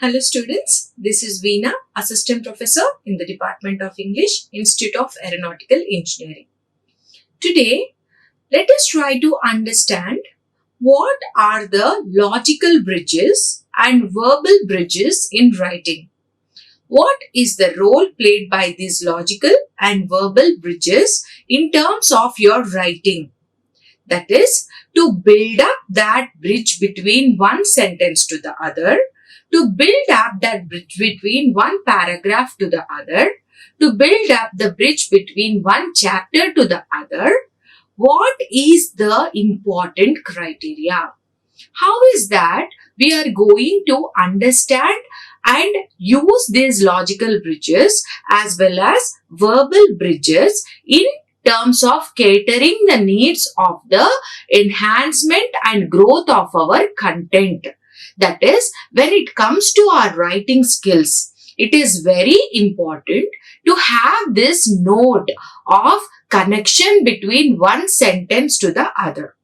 Hello students, this is Veena, Assistant Professor in the Department of English, Institute of Aeronautical Engineering. Today, let us try to understand what are the logical bridges and verbal bridges in writing. What is the role played by these logical and verbal bridges in terms of your writing? That is, to build up that bridge between one sentence to the other, to build up that bridge between one paragraph to the other, to build up the bridge between one chapter to the other. What is the important criteria? How is that we are going to understand and use these logical bridges as well as verbal bridges in terms of catering the needs of the enhancement and growth of our content? That is, when it comes to our writing skills, it is very important to have this node of connection between one sentence to the other.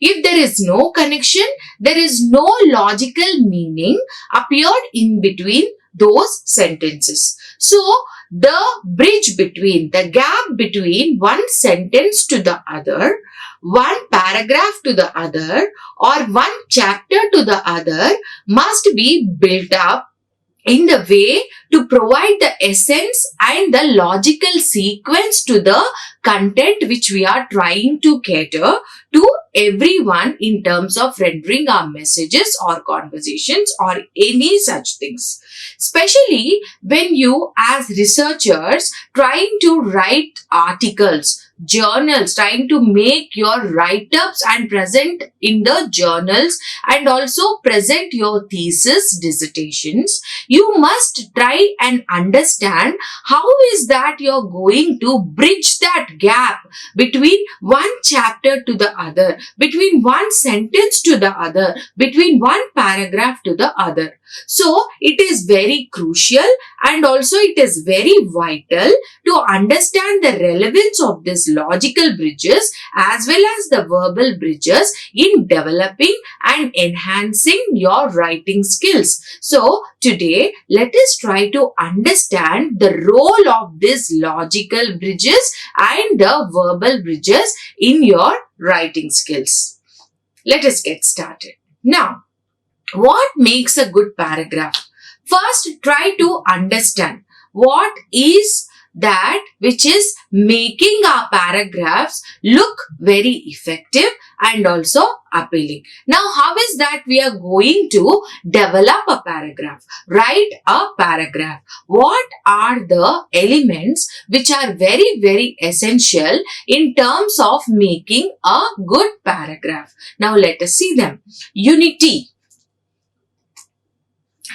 If there is no connection, there is no logical meaning appeared in between those sentences. So, the bridge between, the gap between one sentence to the other, one paragraph to the other, or one chapter to the other must be built up in the way to provide the essence and the logical sequence to the content which we are trying to cater to everyone in terms of rendering our messages or conversations or any such things. Especially when you as researchers trying to write articles, journals, trying to make your write-ups and present in the journals and also present your thesis dissertations, you must try and understand how is that you're going to bridge that gap between one chapter to the other, between one sentence to the other, between one paragraph to the other. So, it is very crucial and also it is very vital to understand the relevance of these logical bridges as well as the verbal bridges in developing and enhancing your writing skills. So, today let us try to understand the role of these logical bridges and the verbal bridges in your writing skills. Let us get started. Now, what makes a good paragraph? First, try to understand what is that which is making our paragraphs look very effective and also appealing. Now, how is that we are going to develop a paragraph, write a paragraph? What are the elements which are very, very essential in terms of making a good paragraph? Now, let us see them. Unity.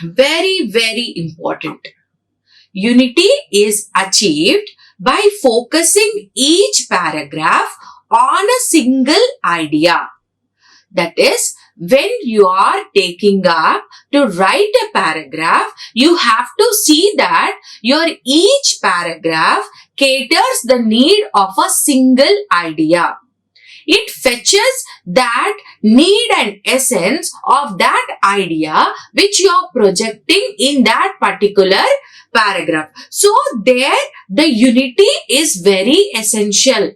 Very, very important. Unity is achieved by focusing each paragraph on a single idea. That is, when you are taking up to write a paragraph, you have to see that your each paragraph caters the need of a single idea. It fetches that need and essence of that idea which you are projecting in that particular paragraph. So, there the unity is very essential.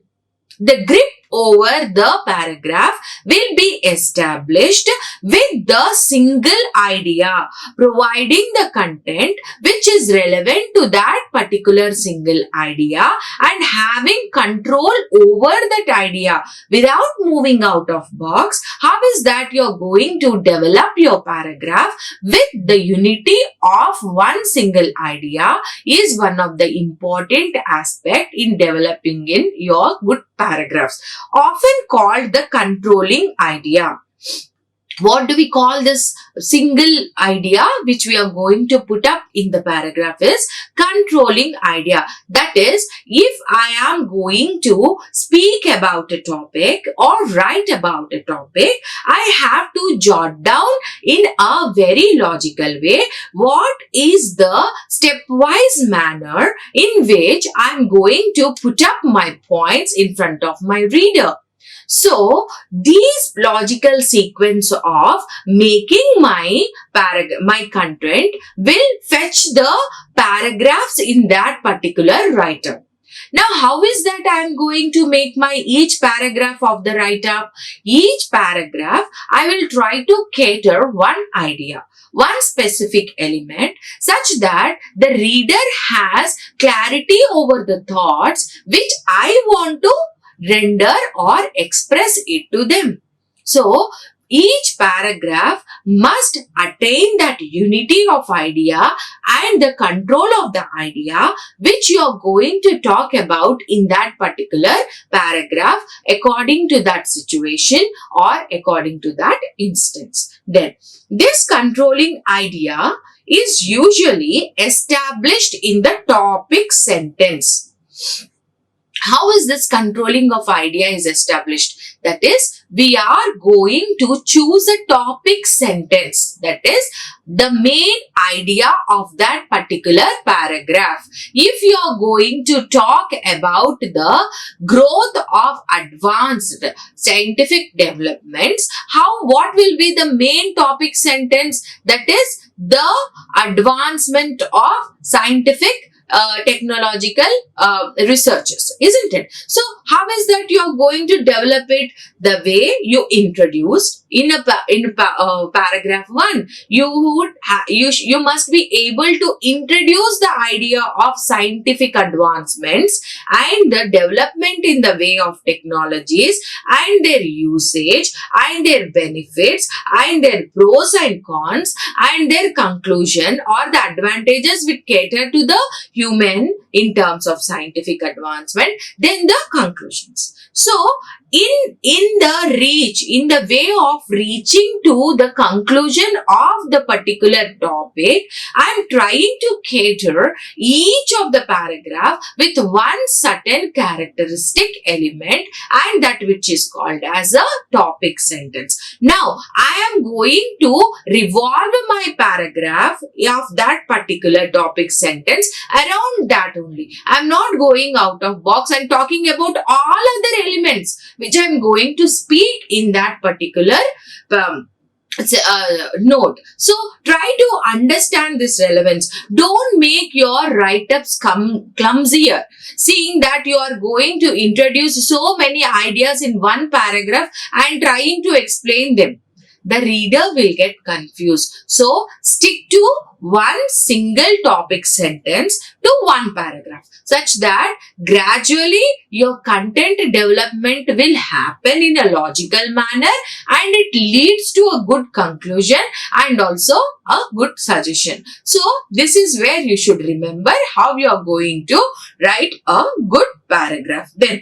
The grip over the paragraph will be established with the single idea, providing the content which is relevant to that particular single idea and having control over that idea without moving out of box. How is that you're going to develop your paragraph with the unity of one single idea is one of the important aspect in developing in your good paragraphs, often called the controlling idea. What do we call this single idea which we are going to put up in the paragraph is controlling idea. That is, if I am going to speak about a topic or write about a topic, I have to jot down in a very logical way what is the stepwise manner in which I am going to put up my points in front of my reader. So these logical sequence of making my content will fetch the paragraphs in that particular write-up. Now, how is that I am going to make my each paragraph of the write-up? Each paragraph, I will try to cater one idea, one specific element, such that the reader has clarity over the thoughts which I want to render or express it to them. So, each paragraph must attain that unity of idea and the control of the idea which you are going to talk about in that particular paragraph according to that situation or according to that instance. Then, this controlling idea is usually established in the topic sentence. How is this controlling of idea is established? That is, we are going to choose a topic sentence. That is, the main idea of that particular paragraph. If you are going to talk about the growth of advanced scientific developments, what will be the main topic sentence? That is, the advancement of scientific technological researches, isn't it? So, how is that you are going to develop it? The way you introduced in paragraph 1, you must be able to introduce the idea of scientific advancements and the development in the way of technologies and their usage and their benefits and their pros and cons and their conclusion or the advantages which cater to the human in terms of scientific advancement, then the conclusions. So, in the way of reaching to the conclusion of the particular topic, I am trying to cater each of the paragraph with one certain characteristic element and that which is called as a topic sentence. Now, I am going to revolve my paragraph of that particular topic sentence around that only. I am not going out of box and talking about all other elements which I am going to speak in that particular note. So, try to understand this relevance. Don't make your write-ups clumsier, seeing that you are going to introduce so many ideas in one paragraph and trying to explain them. The reader will get confused. So, stick to one single topic sentence to one paragraph, such that gradually your content development will happen in a logical manner and it leads to a good conclusion and also a good suggestion. So, this is where you should remember how you are going to write a good paragraph. Then,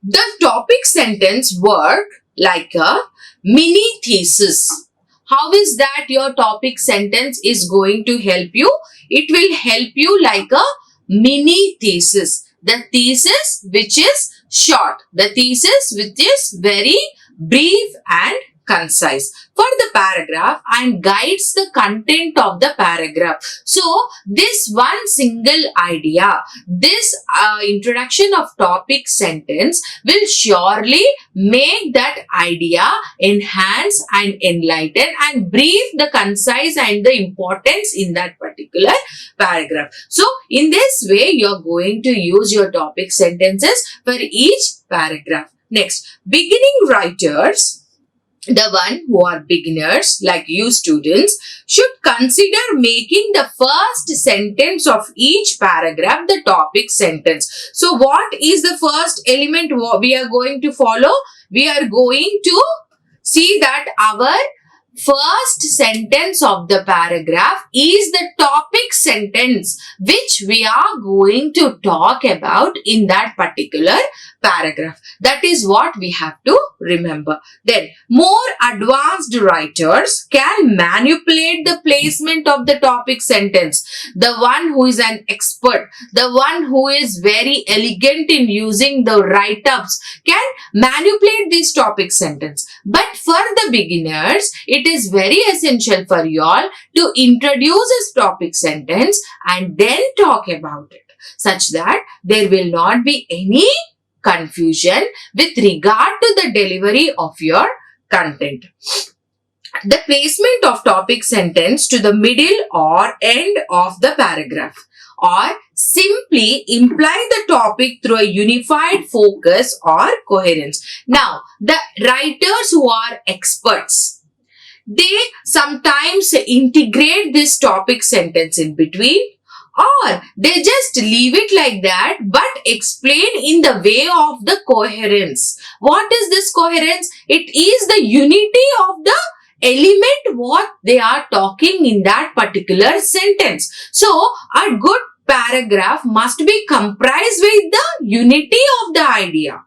the topic sentence work like a mini thesis. How is that your topic sentence is going to help you? It will help you like a mini thesis. The thesis which is short. The thesis which is very brief and concise for the paragraph and guides the content of the paragraph. So, this one single idea, this introduction of topic sentence will surely make that idea enhance and enlighten and brief the concise and the importance in that particular paragraph. So, in this way, you are going to use your topic sentences for each paragraph. Next, beginning writers, the one who are beginners like you students, should consider making the first sentence of each paragraph the topic sentence. So, what is the first element we are going to follow? We are going to see that our first sentence of the paragraph is the topic sentence which we are going to talk about in that particular paragraph. That is what we have to remember. Then, more advanced writers can manipulate the placement of the topic sentence. The one who is an expert, the one who is very elegant in using the write-ups can manipulate this topic sentence. But for the beginners, it is very essential for you all to introduce this topic sentence and then talk about it, such that there will not be any confusion with regard to the delivery of your content. The placement of topic sentence to the middle or end of the paragraph, or simply imply the topic through a unified focus or coherence. Now, the writers who are experts, they sometimes integrate this topic sentence in between, or they just leave it like that but explain in the way of the coherence. What is this coherence? It is the unity of the element what they are talking in that particular sentence. So, a good paragraph must be comprised with the unity of the idea.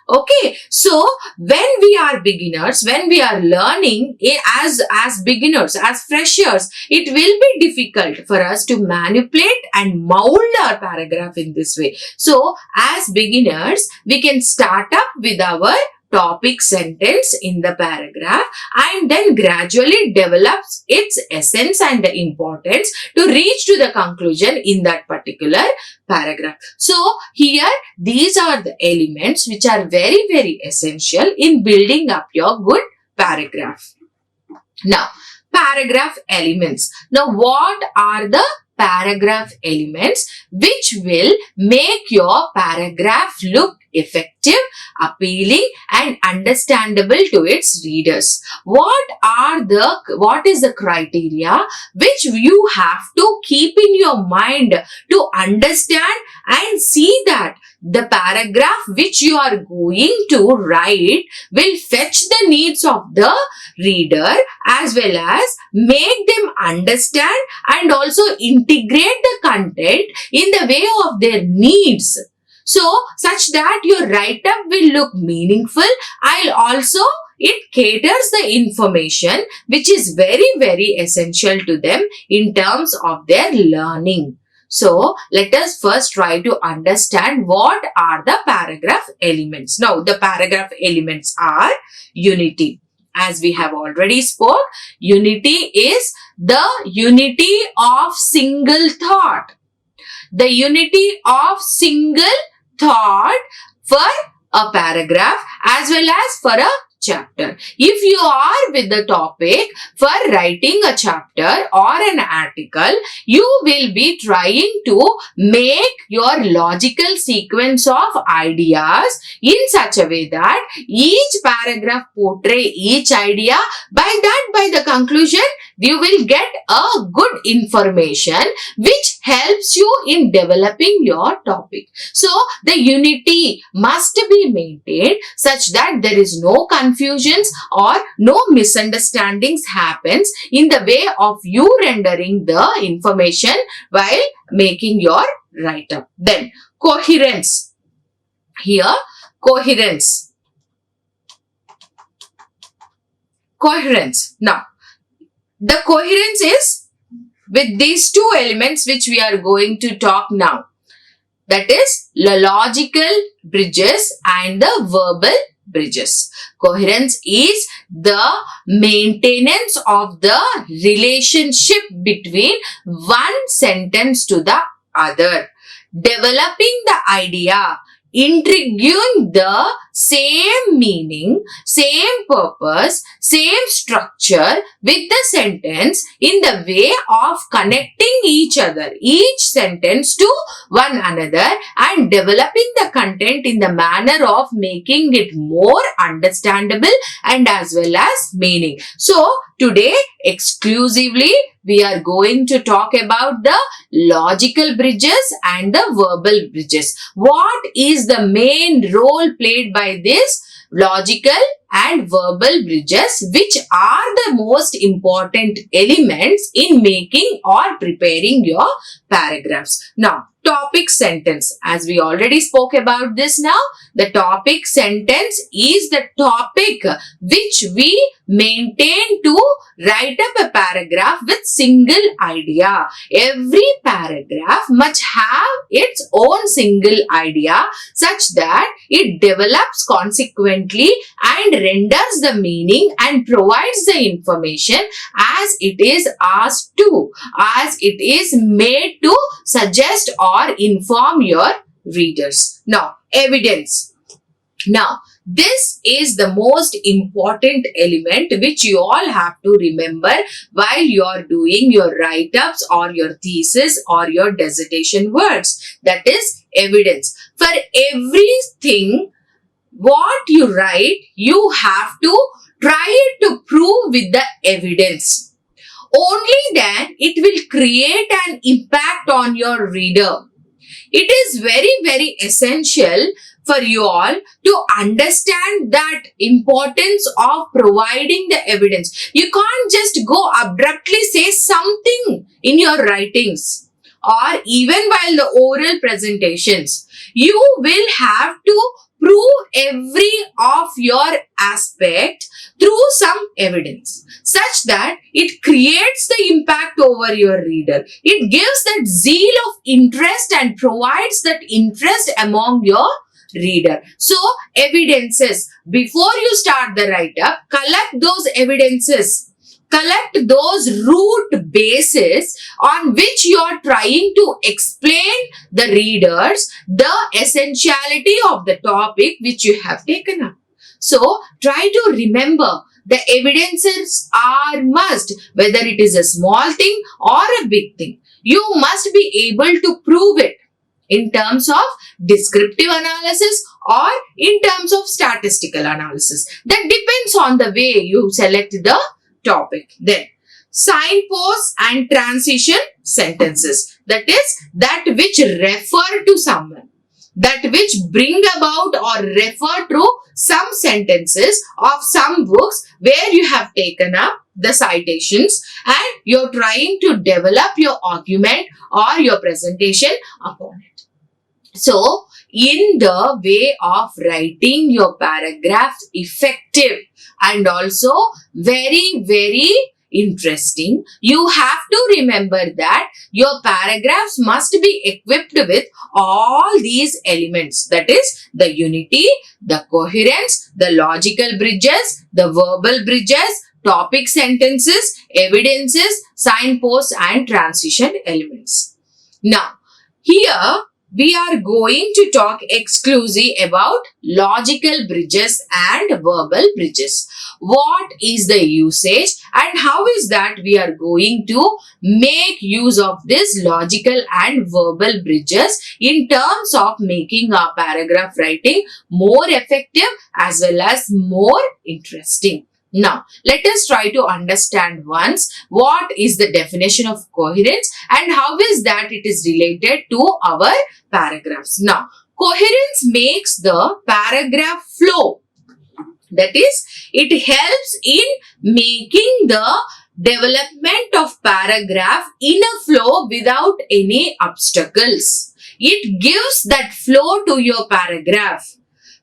Okay, so when we are beginners, when we are learning as beginners, as freshers, it will be difficult for us to manipulate and mold our paragraph in this way. So, as beginners, we can start up with our topic sentence in the paragraph and then gradually develops its essence and the importance to reach to the conclusion in that particular paragraph. So, here these are the elements which are very, very essential in building up your good paragraph. Now, paragraph elements. Now, what are the paragraph elements which will make your paragraph look effective, appealing and understandable to its readers? What is the criteria which you have to keep in your mind to understand and see that the paragraph which you are going to write will fetch the needs of the reader as well as make them understand and also integrate the content in the way of their needs. So, such that your write-up will look meaningful. It caters the information which is very, very essential to them in terms of their learning. So, let us first try to understand what are the paragraph elements. Now, the paragraph elements are unity. As we have already spoke, unity is the unity of single thought. The unity of single thought for a paragraph as well as for a chapter. If you are with the topic for writing a chapter or an article, you will be trying to make your logical sequence of ideas in such a way that each paragraph portray each idea. By the conclusion, you will get a good information which helps you in developing your topic. So, the unity must be maintained such that there is no confusions or no misunderstandings happens in the way of you rendering the information while making your write-up. Then, coherence. Here, coherence. Coherence. Now, the coherence is with these two elements which we are going to talk now. That is the logical bridges and the verbal bridges. Coherence is the maintenance of the relationship between one sentence to the other. Developing the idea, intriguing the same meaning, same purpose, same structure with the sentence in the way of connecting each sentence to one another and developing the content in the manner of making it more understandable and as well as meaning. So, today exclusively we are going to talk about the logical bridges and the verbal bridges. What is the main role played by this logical and verbal bridges, which are the most important elements in making or preparing your paragraphs? Now, topic sentence. As we already spoke about this now, the topic sentence is the topic which we maintain to write up a paragraph with single idea. Every paragraph must have its own single idea such that it develops consequently and renders the meaning and provides the information as it is asked to, as it is made to suggest or inform your readers. Now, evidence. Now, this is the most important element which you all have to remember while you are doing your write-ups or your thesis or your dissertation words. That is evidence. For everything what you write, you have to try to prove with the evidence. Only then it will create an impact on your reader. It is very, very essential for you all to understand that importance of providing the evidence. You can't just go abruptly say something in your writings or even while the oral presentations. You will have to prove every of your aspect through some evidence such that it creates the impact over your reader. It gives that zeal of interest and provides that interest among your reader. So, evidences. Before you start the write-up, collect those evidences. Collect those root bases on which you are trying to explain the readers the essentiality of the topic which you have taken up. So, try to remember the evidences are must, whether it is a small thing or a big thing. You must be able to prove it in terms of descriptive analysis or in terms of statistical analysis. That depends on the way you select the topic. Then, signposts and transition sentences. That is, that which refer to someone. That which bring about or refer to some sentences of some books where you have taken up the citations and you're trying to develop your argument or your presentation upon it. So, in the way of writing your paragraphs effective and also very, very interesting, you have to remember that your paragraphs must be equipped with all these elements. That is, the unity, the coherence, the logical bridges, the verbal bridges, topic sentences, evidences, signposts and transition elements. Now, here we are going to talk exclusively about logical bridges and verbal bridges. What is the usage and how is that we are going to make use of this logical and verbal bridges in terms of making our paragraph writing more effective as well as more interesting. Now, let us try to understand once what is the definition of coherence and how is that it is related to our paragraphs. Now, coherence makes the paragraph flow. That is, it helps in making the development of paragraph in a flow without any obstacles. It gives that flow to your paragraph.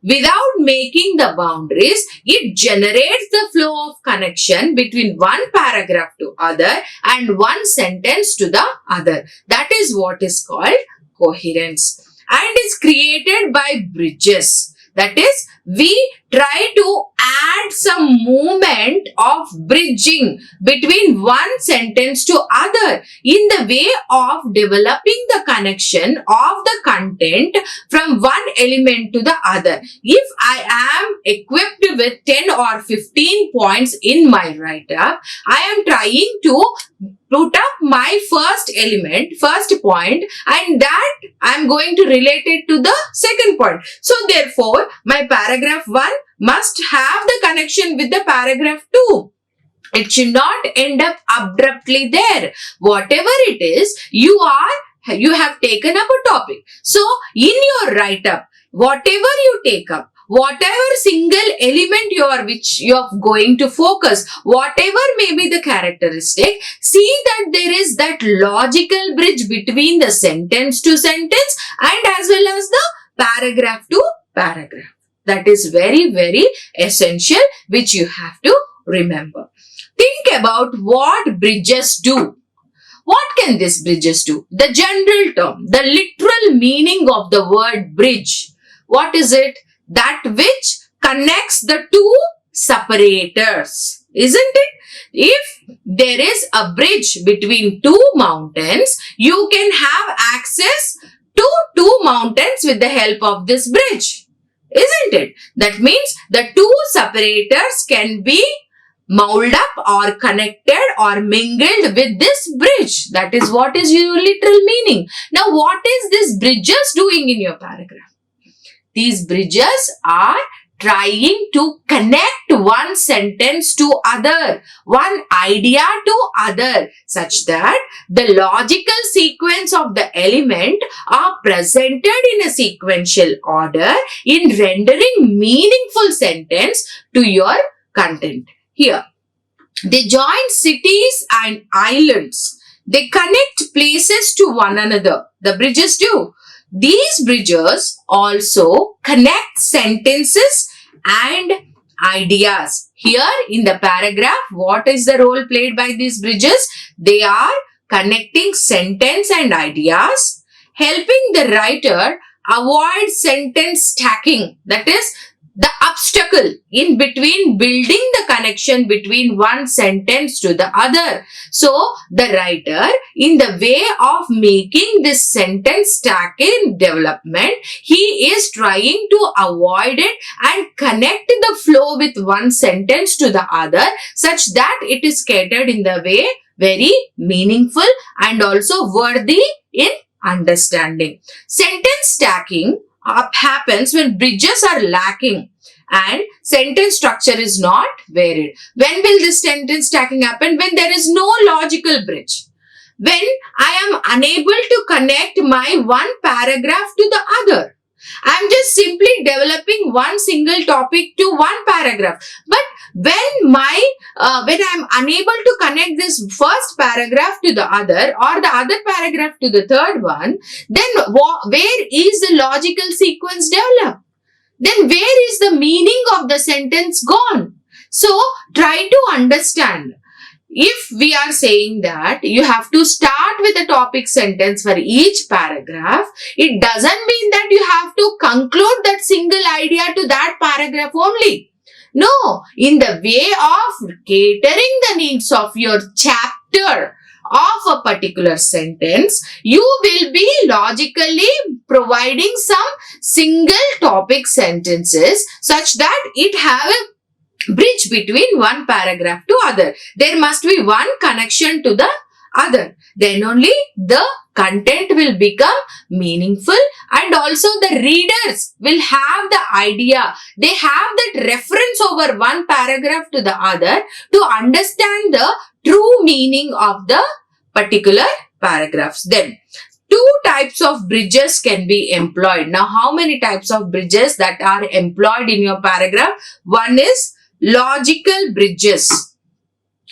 Without making the boundaries, it generates the flow of connection between one paragraph to other and one sentence to the other. That is what is called coherence and is created by bridges. That is, we try to add some movement of bridging between one sentence to other in the way of developing the connection of the content from one element to the other. If I am equipped with 10 or 15 points in my write-up, I am trying to put up my first element, first point, and that I am going to relate it to the second point. So therefore, my paragraph 1 must have the connection with the paragraph 2. It should not end up abruptly there. Whatever it is, you have taken up a topic. So in your write-up, whatever you take up, whatever single element which you are going to focus, whatever may be the characteristic, see that there is that logical bridge between the sentence to sentence and as well as the paragraph to paragraph. That is very, very essential which you have to remember. Think about what bridges do. What can these bridges do? The general term, the literal meaning of the word bridge. What is it? That which connects the two separators, isn't it? If there is a bridge between two mountains, you can have access to two mountains with the help of this bridge, isn't it? That means the two separators can be molded up or connected or mingled with this bridge. That is what is your literal meaning. Now, what is this bridges doing in your paragraph? These bridges are trying to connect one sentence to other, one idea to other, such that the logical sequence of the element are presented in a sequential order in rendering meaningful sentence to your content. Here, they join cities and islands. They connect places to one another. The bridges do. These bridges also connect sentences and ideas. Here in the paragraph, what is the role played by these bridges? They are connecting sentence and ideas, helping the writer avoid sentence stacking. That is, the obstacle in between building the connection between one sentence to the other. So, the writer, in the way of making this sentence stacking development, he is trying to avoid it and connect the flow with one sentence to the other, such that it is catered in the way very meaningful and also worthy in understanding. Sentence stacking happens when bridges are lacking and sentence structure is not varied. When will this sentence stacking happen? When there is no logical bridge. When I am unable to connect my one paragraph to the other. I am just simply developing one single topic to one paragraph. But when I am unable to connect this first paragraph to the other or the other paragraph to the third one, then where is the logical sequence developed? Then where is the meaning of the sentence gone? So try to understand. If we are saying that you have to start with a topic sentence for each paragraph, it doesn't mean that you have to conclude that single idea to that paragraph only. No, in the way of catering the needs of your chapter of a particular sentence, you will be logically providing some single topic sentences such that it have a bridge between one paragraph to other. There must be one connection to the other. Then only the content will become meaningful and also the readers will have the idea. They have that reference over one paragraph to the other to understand the true meaning of the particular paragraphs. Then, two types of bridges can be employed. Now, how many types of bridges that are employed in your paragraph? One is logical bridges.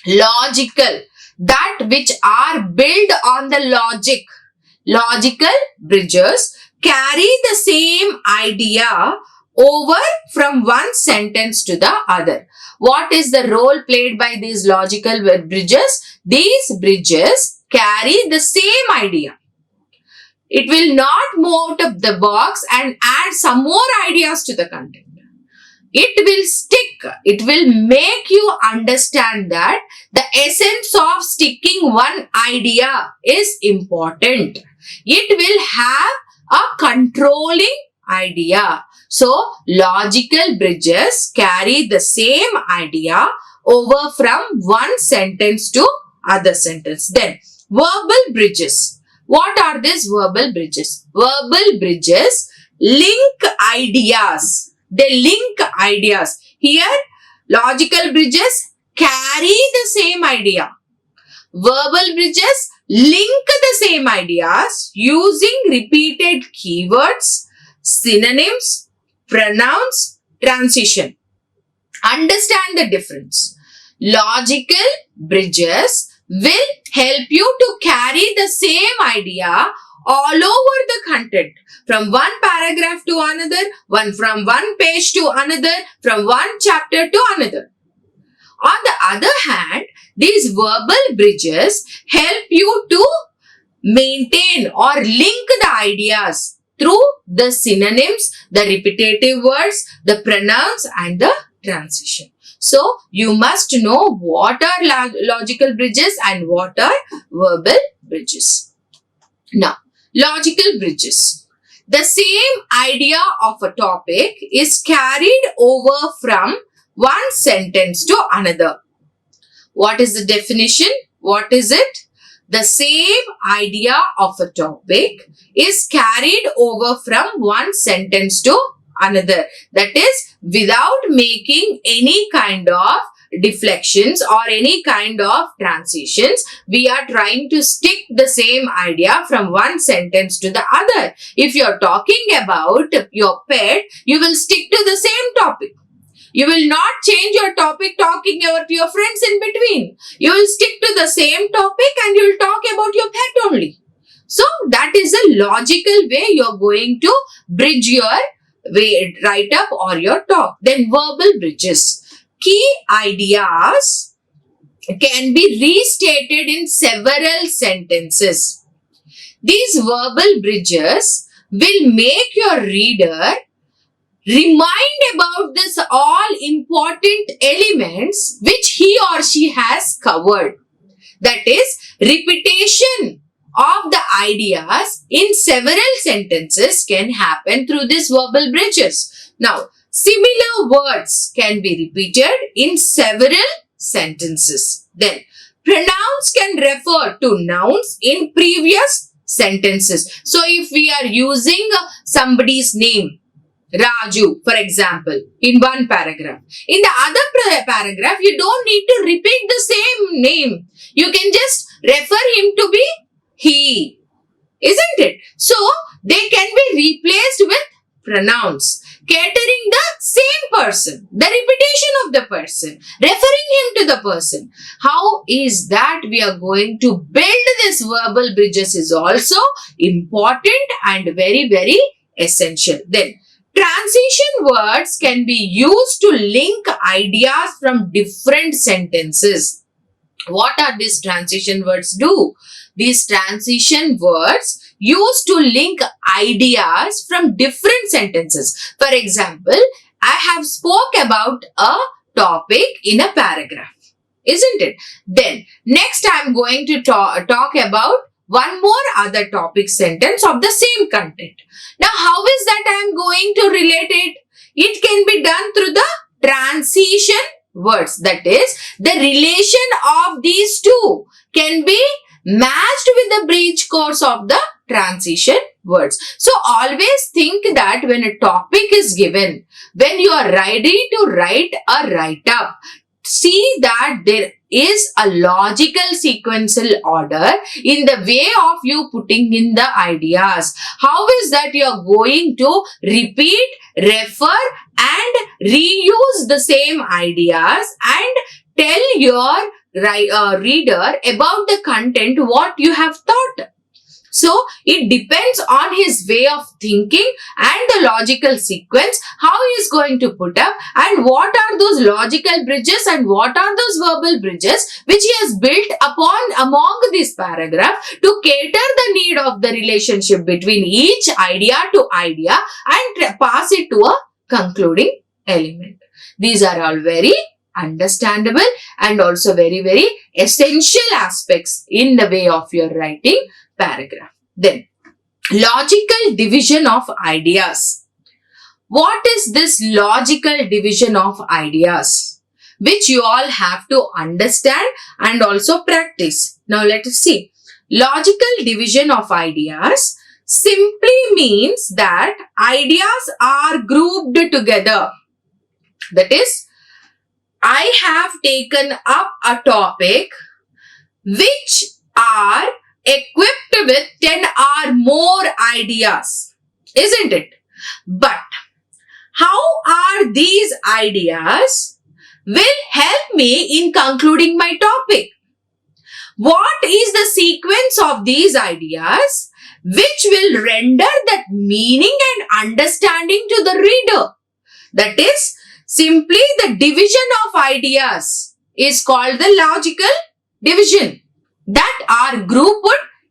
Logical. That which are built on the logic. Logical bridges carry the same idea over from one sentence to the other. What is the role played by these logical bridges? These bridges carry the same idea. It will not move out of the box and add some more ideas to the content. It will stick. It will make you understand that the essence of sticking one idea is important. It will have a controlling idea. So, logical bridges carry the same idea over from one sentence to other sentence. Then, verbal bridges. What are these verbal bridges? Verbal bridges link ideas. They link ideas. Here, logical bridges carry the same idea. Verbal bridges link the same ideas using repeated keywords, synonyms, pronouns, transition. Understand the difference. Logical bridges will help you to carry the same idea all over the content. From one paragraph to another, from one page to another, from one chapter to another. On the other hand, these verbal bridges help you to maintain or link the ideas through the synonyms, the repetitive words, the pronouns and the transition. So, you must know what are logical bridges and what are verbal bridges. Now, logical bridges. the same idea of a topic is carried over from one sentence to another. What is the definition? What is it? The same idea of a topic is carried over from one sentence to another. That is, without making any kind of deflections or any kind of transitions, we are trying to stick the same idea from one sentence to the other. If you're talking about your pet, you will stick to the same topic. You will not change your topic talking about your friends in between. You will stick to the same topic and you will talk about your pet only. So that is a logical way you're going to bridge your write-up or your talk. Then verbal bridges. Key ideas can be restated in several sentences. These verbal bridges will make your reader remind about this all important elements which he or she has covered. That is, repetition of the ideas in several sentences can happen through these verbal bridges. Now, similar words can be repeated in several sentences. Then, pronouns can refer to nouns in previous sentences. So, if we are using somebody's name, Raju, for example, in one paragraph. In the other paragraph, you don't need to repeat the same name. You can just refer him to be he. Isn't it? So, they can be replaced with pronouns, catering the same person, the repetition of the person, referring him to the person. How is that we are going to build this verbal bridges is also important and very, very essential. Then, transition words can be used to link ideas from different sentences. What are these transition words do? These transition words used to link ideas from different sentences. For example, I have spoke about a topic in a paragraph. Isn't it? Then, next I am going to talk about one more other topic sentence of the same content. Now, how is that I am going to relate it? It can be done through the transition words. That is, the relation of these two can be matched with the bridge course of the transition words. So, always think that when a topic is given, when you are ready to write a write-up, see that there is a logical sequential order in the way of you putting in the ideas. How is that you are going to repeat, refer and reuse the same ideas and tell your reader about the content what you have thought. So, it depends on his way of thinking and the logical sequence, how he is going to put up and what are those logical bridges and what are those verbal bridges which he has built upon among this paragraph to cater the need of the relationship between each idea to idea and pass it to a concluding element. These are all very understandable and also very, very essential aspects in the way of your writing paragraph. Then, logical division of ideas. What is this logical division of ideas? Which you all have to understand and also practice. Now, let us see. Logical division of ideas simply means that ideas are grouped together. That is, I have taken up a topic which are equipped with 10 or more ideas, isn't it? But how are these ideas will help me in concluding my topic? What is the sequence of these ideas which will render that meaning and understanding to the reader? That is, simply the division of ideas is called the logical division, that are grouped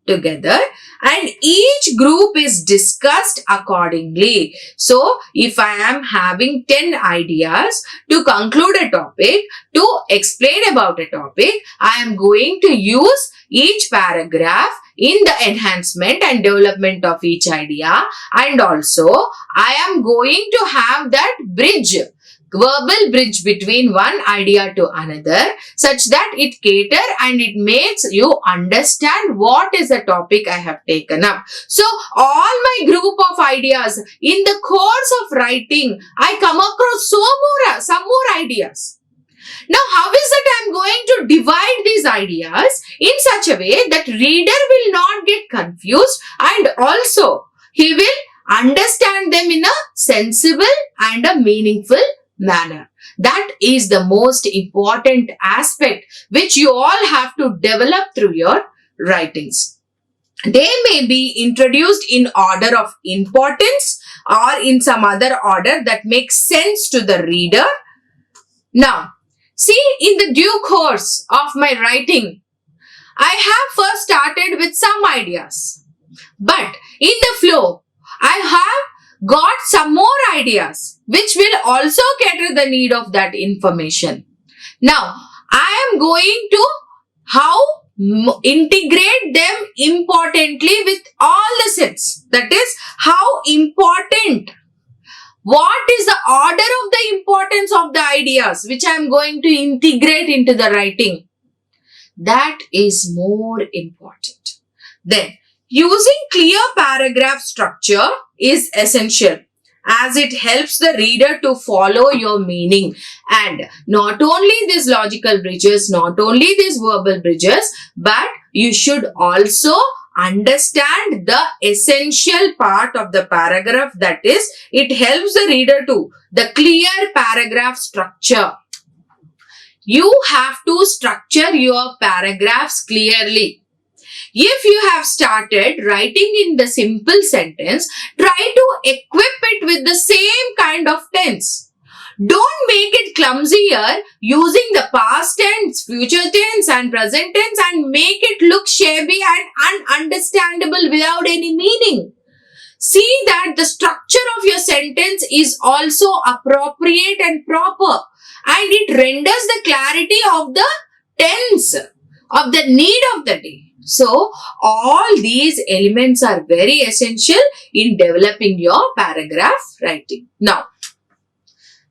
together and each group is discussed accordingly. So, if I am having 10 ideas to conclude a topic, to explain about a topic, I am going to use each paragraph in the enhancement and development of each idea, and also I am going to have that bridge, verbal bridge between one idea to another, such that it cater and it makes you understand what is the topic I have taken up. So all my group of ideas in the course of writing, I come across some more ideas. Now, how is that I am going to divide these ideas in such a way that reader will not get confused, and also he will understand them in a sensible and a meaningful manner. That is the most important aspect which you all have to develop through your writings. They may be introduced in order of importance or in some other order that makes sense to the reader. Now, see, in the due course of my writing, I have first started with some ideas, but in the flow, I have got some more ideas which will also cater the need of that information. Now, I am going to how integrate them importantly with all the sets. That is, how important, what is the order of the importance of the ideas which I am going to integrate into the writing. That is more important. Then, using clear paragraph structure is essential, as it helps the reader to follow your meaning. And not only these logical bridges, not only these verbal bridges, but you should also understand the essential part of the paragraph, that is, it helps the reader to the clear paragraph structure. You have to structure your paragraphs clearly. If you have started writing in the simple sentence, try to equip it with the same kind of tense. Don't make it clumsier using the past tense, future tense and present tense and make it look shabby and ununderstandable without any meaning. See that the structure of your sentence is also appropriate and proper, and it renders the clarity of the tense, of the need of the day. So, all these elements are very essential in developing your paragraph writing. Now,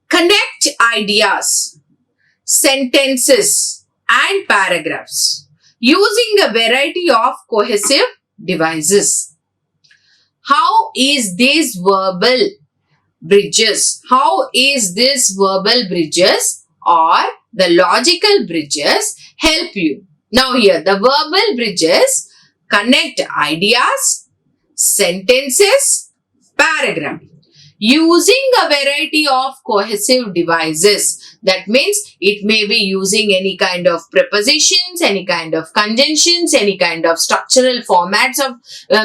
connect ideas, sentences and paragraphs using a variety of cohesive devices. How is this verbal bridges? How is this verbal bridges or the logical bridges help you? Now here, the verbal bridges connect ideas, sentences, paragraph using a variety of cohesive devices. That means it may be using any kind of prepositions, any kind of conjunctions, any kind of structural formats of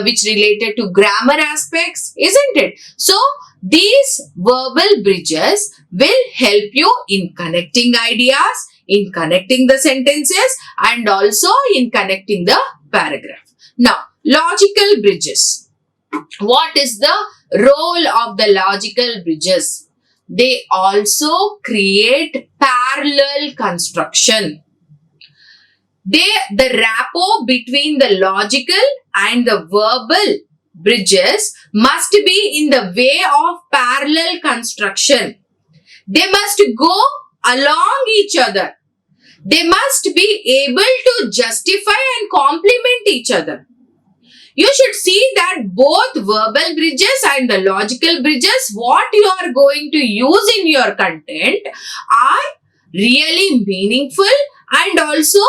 which related to grammar aspects, isn't it? So, these verbal bridges will help you in connecting ideas, in connecting the sentences and also in connecting the paragraph. Now, logical bridges. What is the role of the logical bridges? They also create parallel construction. The rapport between the logical and the verbal bridges must be in the way of parallel construction. They must go along each other. They must be able to justify and complement each other. You should see that both verbal bridges and the logical bridges, what you are going to use in your content, are really meaningful and also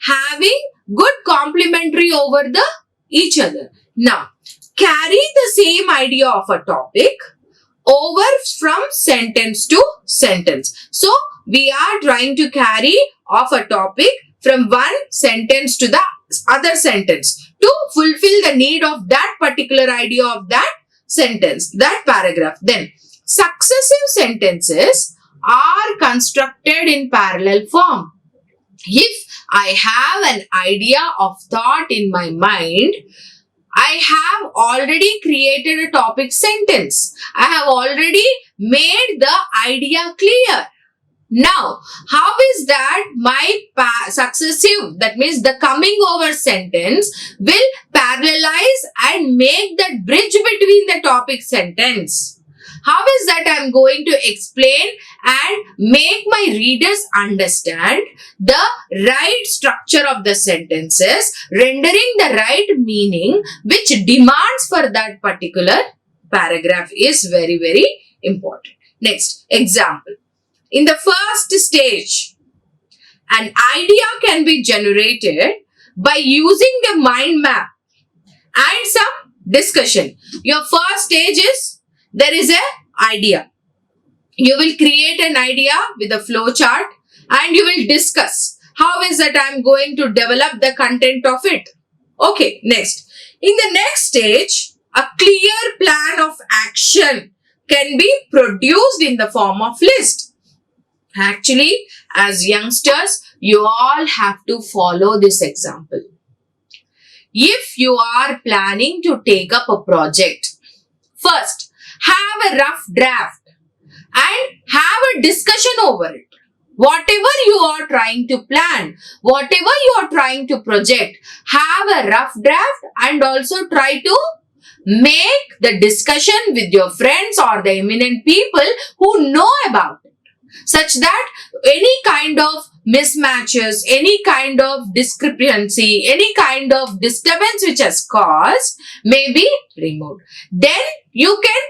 having good complementary over the each other. Now, carry the same idea of a topic over from sentence to sentence. So, we are trying to carry off a topic from one sentence to the other sentence to fulfill the need of that particular idea of that sentence, that paragraph. Then, successive sentences are constructed in parallel form. If I have an idea of thought in my mind, I have already created a topic sentence. I have already made the idea clear. Now, how is that my successive, that means the coming over sentence will parallelize and make that bridge between the topic sentence? How is that I am going to explain and make my readers understand the right structure of the sentences, rendering the right meaning which demands for that particular paragraph is very, very important. Next, example. In the first stage, an idea can be generated by using a mind map and some discussion. Your first stage is, there is an idea. You will create an idea with a flow chart and you will discuss how is that I am going to develop the content of it. Okay, next. In the next stage, a clear plan of action can be produced in the form of list. Actually, as youngsters, you all have to follow this example. If you are planning to take up a project, first, have a rough draft and have a discussion over it. Whatever you are trying to plan, whatever you are trying to project, have a rough draft and also try to make the discussion with your friends or the eminent people who know about it, such that any kind of mismatches, any kind of discrepancy, any kind of disturbance which has caused may be removed. Then you can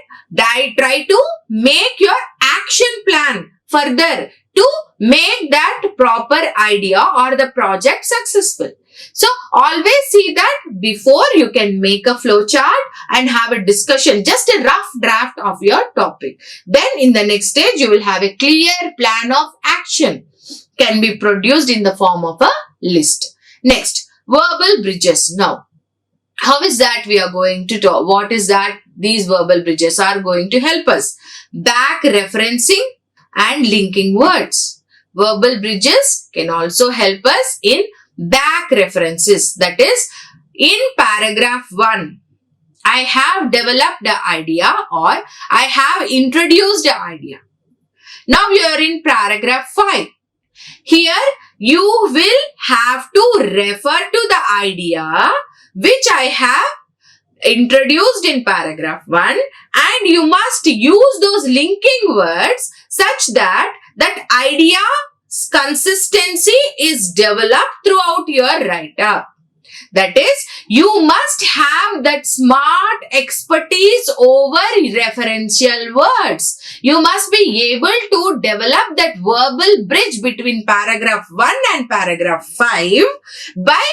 try to make your action plan further to make that proper idea or the project successful. So always see that before you can make a flow chart and have a discussion, just a rough draft of your topic. Then in the next stage, you will have a clear plan of action can be produced in the form of a list. Next, verbal bridges. Now, how is that we are going to talk? What is that these verbal bridges are going to help us? Back referencing and linking words. Verbal bridges can also help us in back references. That is, in paragraph 1, I have developed the idea or I have introduced the idea. Now you are in paragraph 5. Here you will have to refer to the idea which I have introduced in paragraph 1 and you must use those linking words such that that idea's consistency is developed throughout your write-up. That is, you must have that smart expertise over referential words. You must be able to develop that verbal bridge between paragraph 1 and paragraph 5 by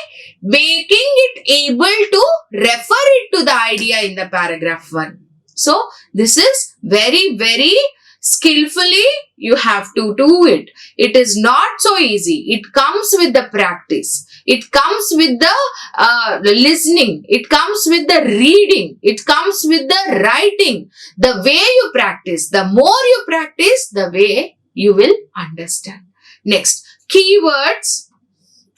making it able to refer it to the idea in the paragraph 1. So, this is very, very skillfully you have to do it. It is not so easy. It comes with the practice. It comes with the listening. It comes with the reading. It comes with the writing. The way you practice, the more you practice, the way you will understand. Next, keywords.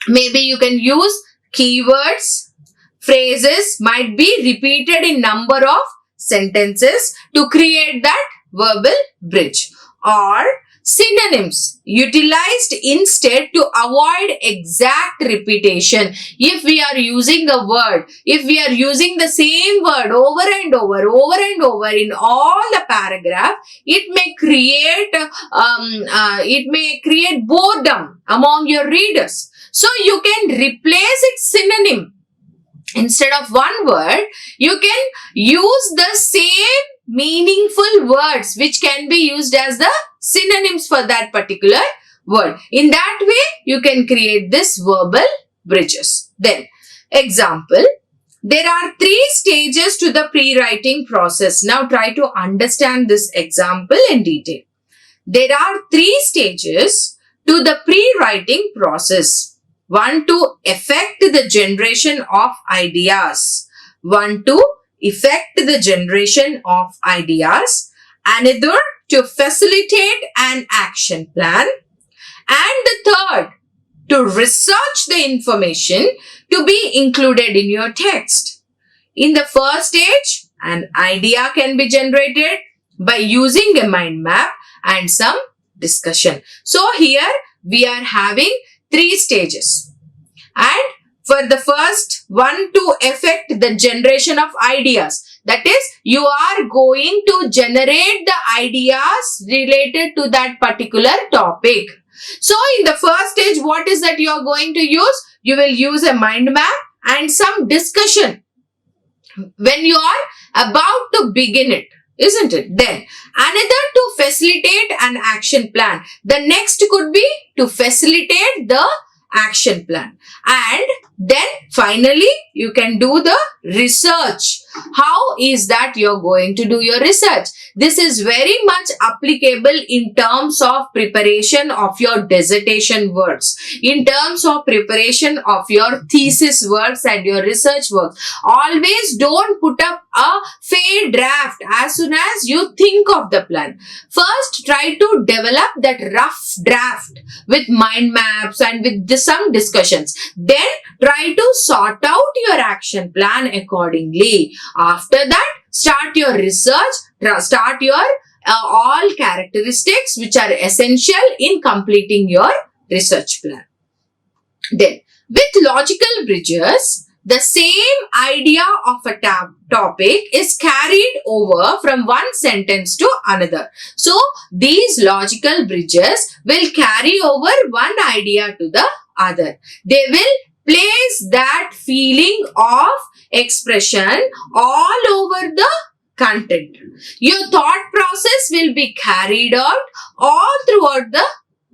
Maybe you can use keywords. Phrases might be repeated in number of sentences to create that verbal bridge, or synonyms utilized instead to avoid exact repetition. If we are using a word, if we are using the same word over and over in all the paragraph, it may create boredom among your readers. So you can replace its synonym. Instead of one word, you can use the same meaningful words which can be used as the synonyms for that particular word. In that way, you can create this verbal bridges. Then, example, there are 3 stages to the pre-writing process. Now, try to understand this example in detail. There are 3 stages to the pre-writing process. 1, to effect the generation of ideas. 1, to effect the generation of ideas. Another, to facilitate an action plan. And the third, to research the information to be included in your text. In the first stage, an idea can be generated by using a mind map and some discussion. So here we are having 3 stages. And for the first one to affect the generation of ideas, that is, you are going to generate the ideas related to that particular topic. So in the first stage, what is that you are going to use? You will use a mind map and some discussion when you are about to begin it, isn't it? Then another to facilitate an action plan. The next could be to facilitate the action plan. And then finally you can do the research. How is that you're going to do your research? This is very much applicable in terms of preparation of your dissertation works, in terms of preparation of your thesis works and your research works. Always don't put up a fair draft as soon as you think of the plan. First, try to develop that rough draft with mind maps and with some discussions. Then try to sort out your action plan accordingly. After that, start your research, start your all characteristics which are essential in completing your research plan. Then, with logical bridges, the same idea of a topic is carried over from one sentence to another. So, these logical bridges will carry over one idea to the other. They will place that feeling of expression all over the content. Your thought process will be carried out all throughout the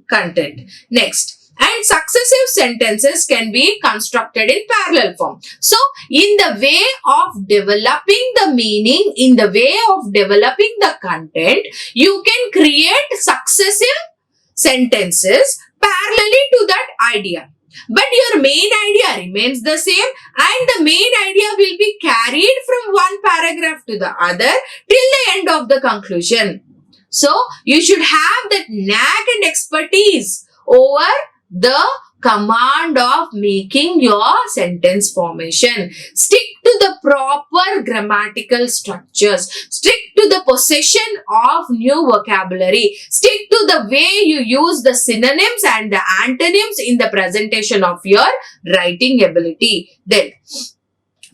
content. Next. And successive sentences can be constructed in parallel form. So, in the way of developing the meaning, in the way of developing the content, you can create successive sentences parallelly to that idea. But your main idea remains the same and the main idea will be carried from one paragraph to the other till the end of the conclusion. So, you should have that knack and expertise over the command of making your sentence formation. Stick to the proper grammatical structures. Stick to the possession of new vocabulary. Stick to the way you use the synonyms and the antonyms in the presentation of your writing ability. Then,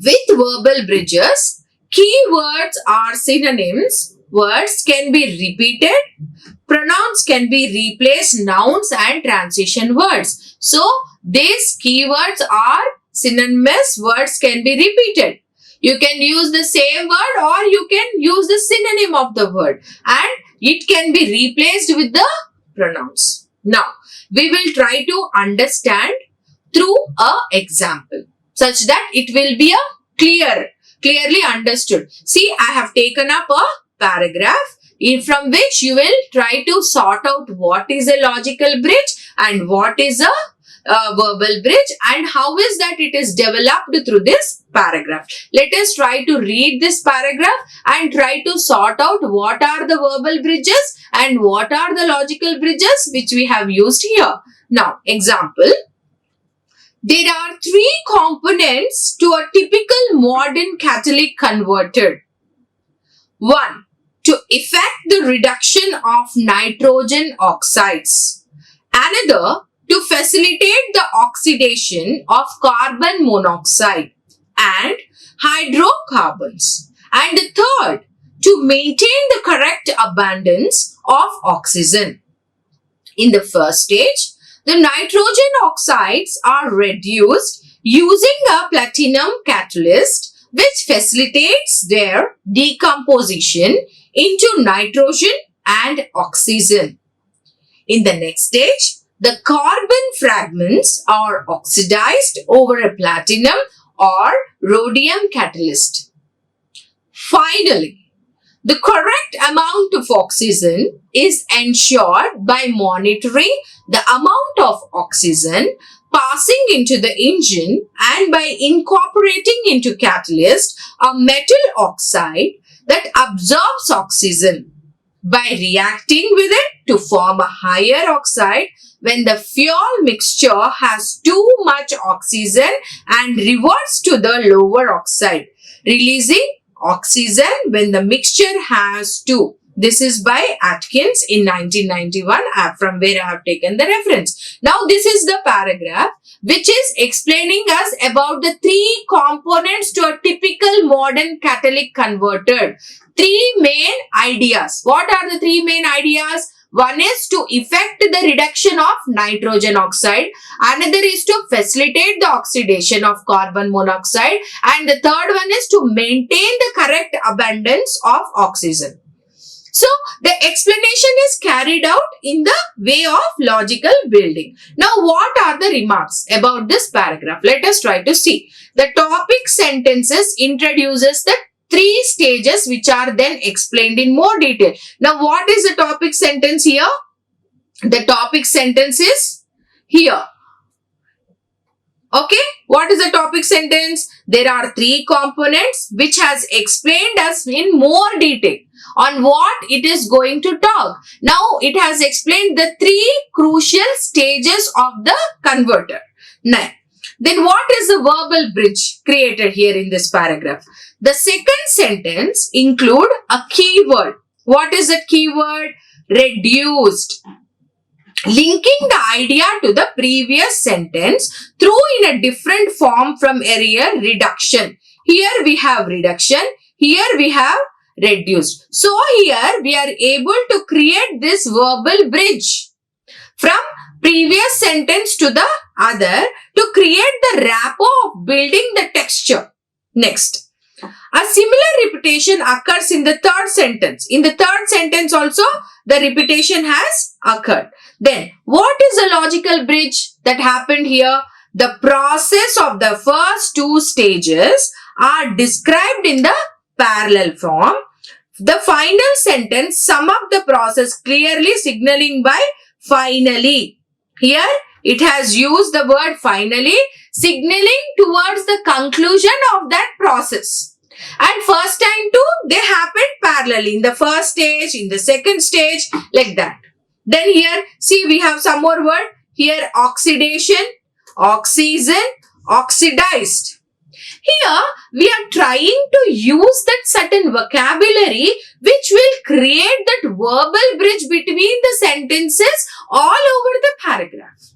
with verbal bridges, keywords are synonyms. Words can be repeated. Pronouns can be replaced nouns and transition words. So, these keywords are synonymous. Words can be repeated. You can use the same word or you can use the synonym of the word and it can be replaced with the pronouns. Now, we will try to understand through an example such that it will be clearly understood. See, I have taken up a paragraph from which you will try to sort out what is a logical bridge and what is a verbal bridge and how is that it is developed through this paragraph. Let us try to read this paragraph and try to sort out what are the verbal bridges and what are the logical bridges which we have used here. Now, example. There are 3 components to a typical modern catalytic converter. 1. To effect the reduction of nitrogen oxides. Another, to facilitate the oxidation of carbon monoxide and hydrocarbons. And the third, to maintain the correct abundance of oxygen. In the first stage, the nitrogen oxides are reduced using a platinum catalyst which facilitates their decomposition into nitrogen and oxygen. In the next stage, the carbon fragments are oxidized over a platinum or rhodium catalyst. Finally, the correct amount of oxygen is ensured by monitoring the amount of oxygen passing into the engine and by incorporating into catalyst a metal oxide that absorbs oxygen by reacting with it to form a higher oxide when the fuel mixture has too much oxygen and reverts to the lower oxide, releasing oxygen when the mixture has too This is by Atkins in 1991, from where I have taken the reference. Now, this is the paragraph which is explaining us about the three components to a typical modern catalytic converter. Three main ideas. What are the three main ideas? One is to effect the reduction of nitrogen oxide. Another is to facilitate the oxidation of carbon monoxide. And the third one is to maintain the correct abundance of oxygen. So, the explanation is carried out in the way of logical building. Now, what are the remarks about this paragraph? Let us try to see. The topic sentences introduces the three stages which are then explained in more detail. Now, what is the topic sentence here? The topic sentence is here. Okay, what is the topic sentence? There are three components which has explained us in more detail on what it is going to talk. Now, it has explained the three crucial stages of the converter. Now, then what is the verbal bridge created here in this paragraph? The second sentence include a keyword. What is that keyword? Reduced. Linking the idea to the previous sentence through in a different form from earlier, reduction. Here we have reduction. Here we have reduced. So here we are able to create this verbal bridge from previous sentence to the other to create the rapport of building the texture. Next. A similar repetition occurs in the third sentence. In the third sentence also, the repetition has occurred. Then, what is the logical bridge that happened here? The process of the first two stages are described in the parallel form. The final sentence sum up the process clearly, signaling by finally. Here, it has used the word finally, signaling towards the conclusion of that process. And first time too, they happened parallelly in the first stage, in the second stage, like that. Then here, see, we have some more word. Here, oxidation, oxygen, oxidized. Here, we are trying to use that certain vocabulary which will create that verbal bridge between the sentences all over the paragraph.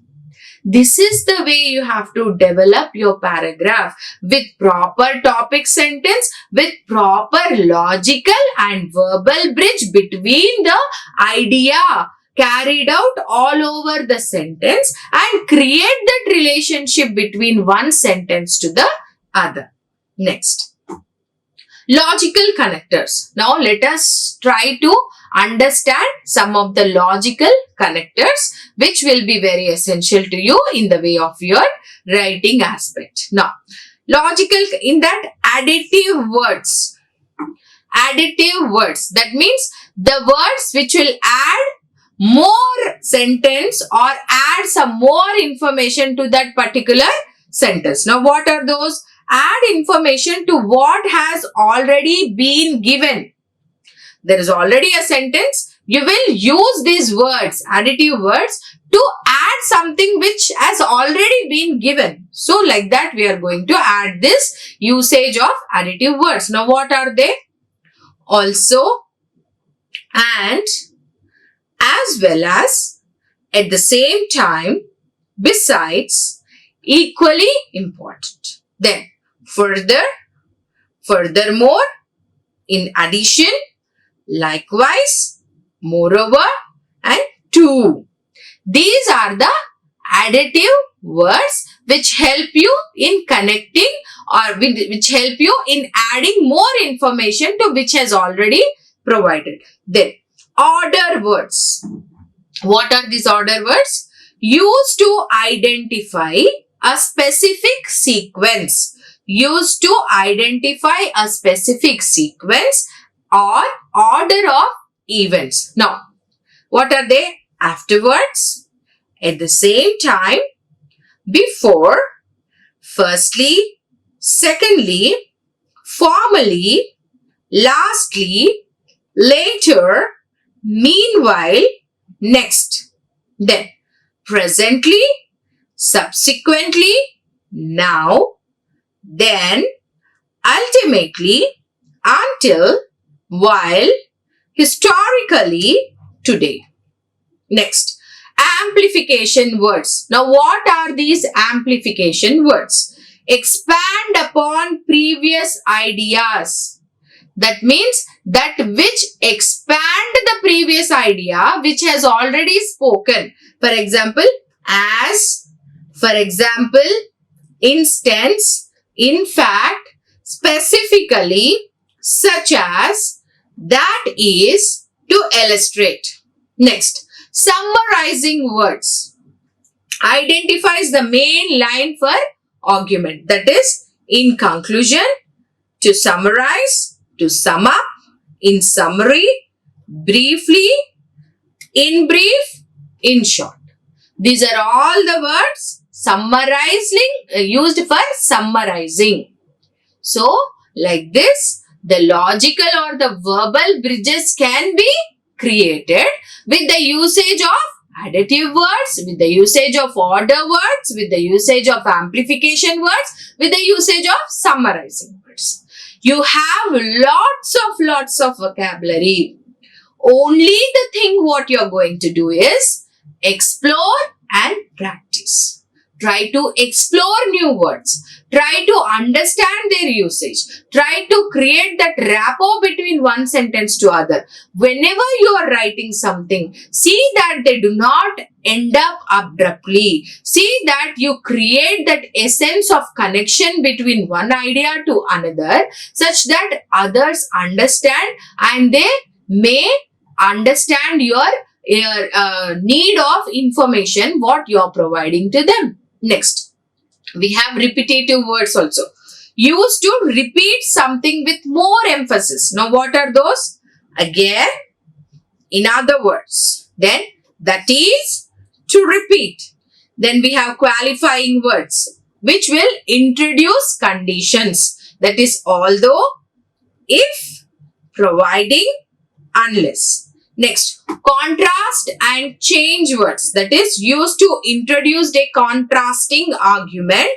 This is the way you have to develop your paragraph with proper topic sentence, with proper logical and verbal bridge between the idea carried out all over the sentence and create that relationship between one sentence to the other. Next. Logical connectors. Now let us try to understand some of the logical connectors which will be very essential to you in the way of your writing aspect. Now, logical in that additive words. Additive words. That means the words which will add more sentence or add some more information to that particular sentence. Now, what are those? Add information to what has already been given. There is already a sentence. You will use these words, additive words, to add something which has already been given. So, like that, we are going to add this usage of additive words. Now, what are they? Also, and, as well as, at the same time, besides, equally important. Then, further, furthermore, in addition, likewise, moreover, and to. These are the additive words which help you in connecting or which help you in adding more information to which has already provided. Then, order words. What are these order words? Used to identify a specific sequence. Used to identify a specific sequence or order of events. Now, what are they? Afterwards, at the same time, before, firstly, secondly, formally, lastly, later, meanwhile, next. Then, presently, subsequently, now, then, ultimately, until, while, historically, today. Next, amplification words. Now, what are these amplification words? Expand upon previous ideas. That means that which expand the previous idea which has already spoken. For example, as, for example, instance, in fact, specifically, such as, that is, to illustrate. Next, summarizing words identifies the main line for argument. That is, in conclusion, to summarize, to sum up, in summary, briefly, in brief, in short. These are all the words used for summarizing. So, like this, the logical or the verbal bridges can be created with the usage of additive words, with the usage of order words, with the usage of amplification words, with the usage of summarizing words. You have lots of vocabulary. Only the thing what you are going to do is explore and practice. Try to explore new words. Try to understand their usage. Try to create that rapport between one sentence to other. Whenever you are writing something, see that they do not end up abruptly. See that you create that essence of connection between one idea to another such that others understand and they may understand your need of information what you are providing to them. Next, we have repetitive words also. Used to repeat something with more emphasis. Now, what are those? Again, in other words. Then, that is to repeat. Then we have qualifying words which will introduce conditions. That is, although, if, providing, unless. Next, contrast and change words. That is used to introduce a contrasting argument.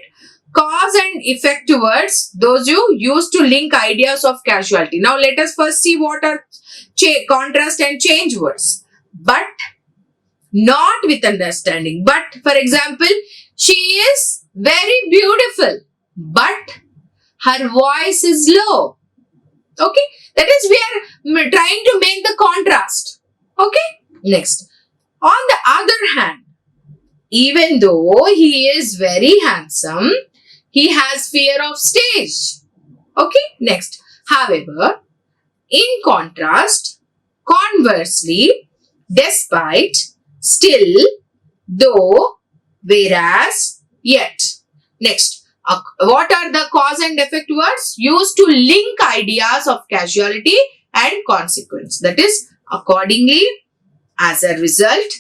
Cause and effect words. Those you use to link ideas of causality. Now, let us first see what are contrast and change words. But, not with understanding. But, for example, she is very beautiful. But, her voice is low. Okay. That is, we are trying to make the contrast. Okay. Next. On the other hand, even though he is very handsome, he has fear of stage. Okay. Next. However, in contrast, conversely, despite, still, though, whereas, yet. Next. What are the cause and effect words? Used to link ideas of causality and consequence. That is, accordingly, as a result,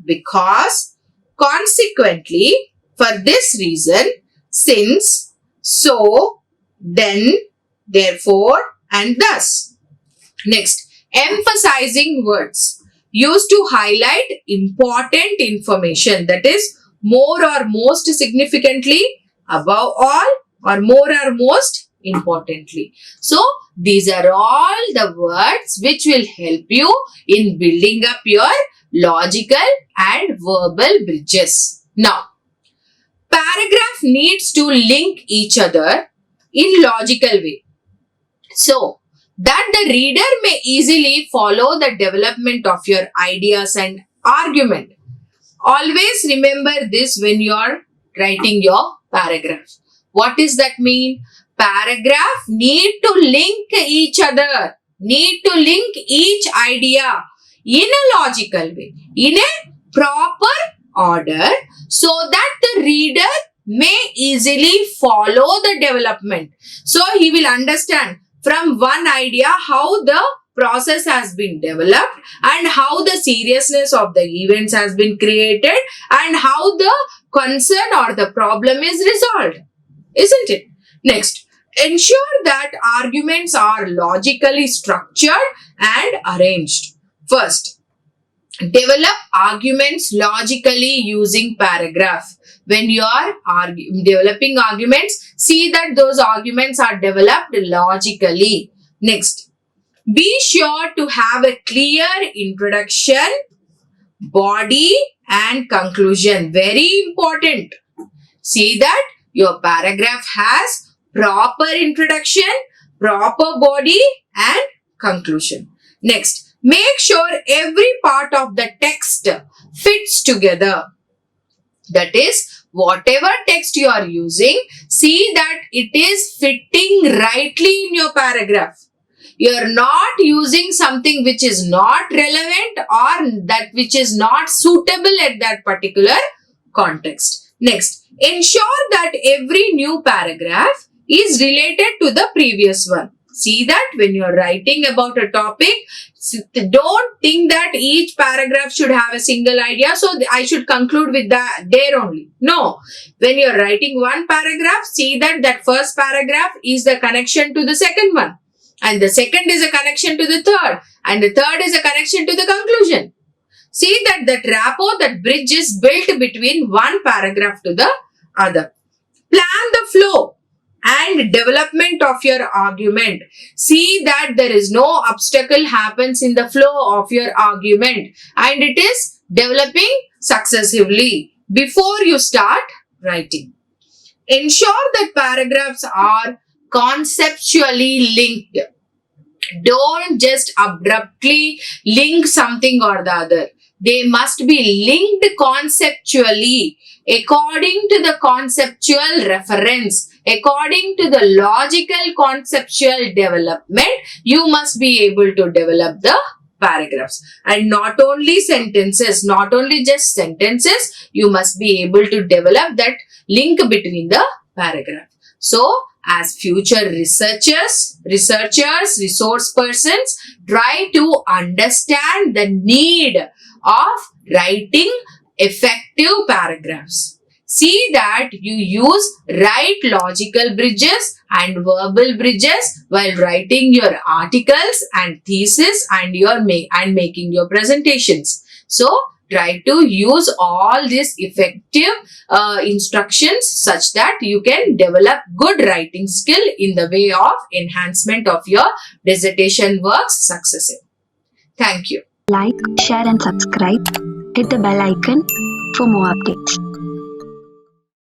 because, consequently, for this reason, since, so, then, therefore, and thus. Next, emphasizing words. Used to highlight important information. That is, more or most significantly, above all, or more or most importantly. So, these are all the words which will help you in building up your logical and verbal bridges. Now, paragraph needs to link each other in logical way. So, that the reader may easily follow the development of your ideas and argument. Always remember this when you are writing your paragraph. What does that mean? Paragraph need to link each other, need to link each idea in a logical way, in a proper order, so that the reader may easily follow the development. So, he will understand from one idea how the process has been developed and how the seriousness of the events has been created and how the concern or the problem is resolved. Isn't it? Next, ensure that arguments are logically structured and arranged. First, develop arguments logically using paragraph. When you are developing arguments, see that those arguments are developed logically. Next, Be sure to have a clear introduction, body and conclusion. Very important. See that your paragraph has proper introduction, proper body and conclusion. Next, make sure every part of the text fits together. That is, whatever text you are using, see that it is fitting rightly in your paragraph. You are not using something which is not relevant or that which is not suitable at that particular context. Next, ensure that every new paragraph is related to the previous one. See that when you are writing about a topic, don't think that each paragraph should have a single idea, so I should conclude with that there only. No. When you are writing one paragraph, see that that first paragraph is the connection to the second one. And the second is a connection to the third. And the third is a connection to the conclusion. See that rapport, that bridge is built between one paragraph to the other. Plan the flow and development of your argument. See that there is no obstacle happens in the flow of your argument and it is developing successively before you start writing. Ensure that paragraphs are conceptually linked. Don't just abruptly link something or the other. They must be linked conceptually according to the conceptual reference, according to the logical conceptual development. You must be able to develop the paragraphs and not only sentences, not only just sentences, you must be able to develop that link between the paragraph. So, as future researchers, resource persons, try to understand the need of writing effective paragraphs. See that you use right logical bridges and verbal bridges while writing your articles and thesis and making your presentations. So, try to use all these effective instructions such that you can develop good writing skill in the way of enhancement of your dissertation works successive. Thank you. Like, share and subscribe. Hit the bell icon for more updates.